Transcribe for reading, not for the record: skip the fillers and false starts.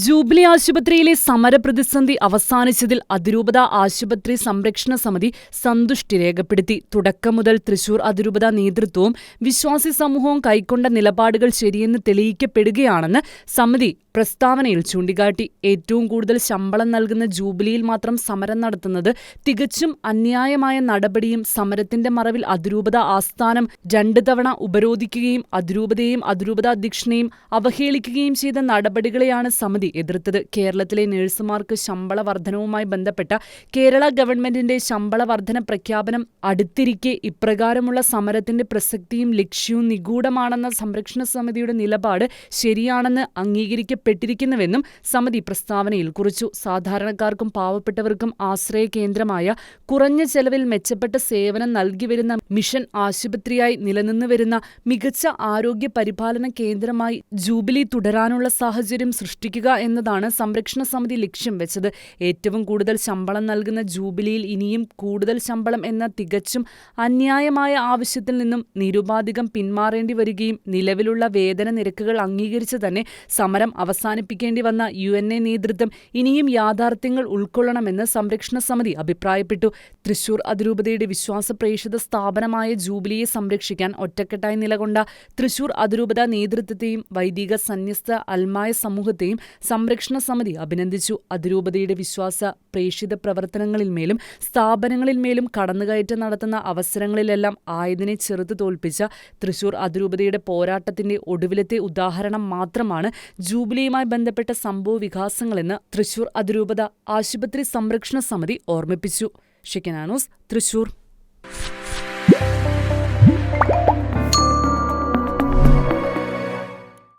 Jubilee ആശുപത്രിയിലെ സമരപ്രതിസന്ധി അവസാനിച്ചതിൽ അതിരൂപത ആശുപത്രി സംരക്ഷണ സമിതി സന്തുഷ്ടി രേഖപ്പെടുത്തി. തുടക്കം മുതൽ തൃശൂർ അതിരൂപത നേതൃത്വവും വിശ്വാസി സമൂഹവും കൈക്കൊണ്ട നിലപാടുകൾ ശരിയെന്ന് തെളിയിക്കപ്പെടുകയാണെന്ന് സമിതി പ്രസ്താവനയിൽ ചൂണ്ടിക്കാട്ടി. ഏറ്റവും കൂടുതൽ ശമ്പളം നൽകുന്ന ജൂബിലിയിൽ മാത്രം സമരം നടത്തുന്നത് തികച്ചും അന്യായമായ നടപടിയും സമരത്തിന്റെ മറവിൽ അതിരൂപത ആസ്ഥാനം 2 തവണ ഉപരോധിക്കുകയും അതിരൂപതയെയും അതിരൂപത അധ്യക്ഷനെയും അവഹേളിക്കുകയും ചെയ്ത നടപടികളെയാണ് സമിതി എതിർത്തത്. കേരളത്തിലെ നഴ്സുമാർക്ക് ശമ്പള വർധനവുമായി ബന്ധപ്പെട്ട കേരള ഗവൺമെന്റിന്റെ ശമ്പള വർധന പ്രഖ്യാപനം അടുത്തിരിക്കെ ഇപ്രകാരമുള്ള സമരത്തിന്റെ പ്രസക്തിയും ലക്ഷ്യവും നിഗൂഢമാണെന്ന സംരക്ഷണ സമിതിയുടെ നിലപാട് ശരിയാണെന്ന് അംഗീകരിക്കപ്പെട്ടിരിക്കുന്നുവെന്നും സമിതി പ്രസ്താവനയിൽ കുറിച്ചു. സാധാരണക്കാർക്കും പാവപ്പെട്ടവർക്കും ആശ്രയ കേന്ദ്രമായ കുറഞ്ഞ ചെലവിൽ മെച്ചപ്പെട്ട സേവനം നൽകിവരുന്ന മിഷൻ ആശുപത്രിയായി നിലനിന്നുവരുന്ന മികച്ച ആരോഗ്യ പരിപാലന കേന്ദ്രമായി ജൂബിലി തുടരാനുള്ള സാഹചര്യം സൃഷ്ടിക്കുക എന്നതാണ് സംരക്ഷണ സമിതി ലക്ഷ്യം വെച്ചത്. ഏറ്റവും കൂടുതൽ ശമ്പളം നൽകുന്ന ജൂബിലിയിൽ ഇനിയും കൂടുതൽ ശമ്പളം എന്ന തികച്ചും അന്യായമായ ആവശ്യത്തിൽ നിന്നും നിരുപാധികം പിന്മാറേണ്ടി വരികയും നിലവിലുള്ള വേതന നിരക്കുകൾ അംഗീകരിച്ച് തന്നെ സമരം അവസാനിപ്പിക്കേണ്ടി വന്ന UNA നേതൃത്വം ഇനിയും യാഥാർത്ഥ്യങ്ങൾ ഉൾക്കൊള്ളണമെന്ന് സംരക്ഷണ സമിതി അഭിപ്രായപ്പെട്ടു. തൃശൂർ അതിരൂപതയുടെ വിശ്വാസ പ്രേക്ഷിത സ്ഥാപനമായ ജൂബിലിയെ സംരക്ഷിക്കാൻ ഒറ്റക്കെട്ടായി നിലകൊണ്ട തൃശൂർ അതിരൂപത നേതൃത്വത്തെയും വൈദിക സന്യസ്ത അൽമായ സമൂഹത്തെയും സംരക്ഷണ സമിതി അഭിനന്ദിച്ചു. അതിരൂപതയുടെ വിശ്വാസ പ്രേക്ഷിത പ്രവർത്തനങ്ങളിന്മേലും സ്ഥാപനങ്ങളിന്മേലും കടന്നുകയറ്റം നടത്തുന്ന അവസരങ്ങളിലെല്ലാം ആയതിനെ ചെറുത്തു തോൽപ്പിച്ച തൃശൂർ അതിരൂപതയുടെ പോരാട്ടത്തിന്റെ ഒടുവിലത്തെ ഉദാഹരണം മാത്രമാണ് ജൂബിലിയുമായി ബന്ധപ്പെട്ട സംഭവ വികാസങ്ങളെന്ന് തൃശൂർ അതിരൂപത ആശുപത്രി സംരക്ഷണ സമിതി ഓർമ്മിപ്പിച്ചു. ഷിക്കനാനൂസ്, തൃശൂർ.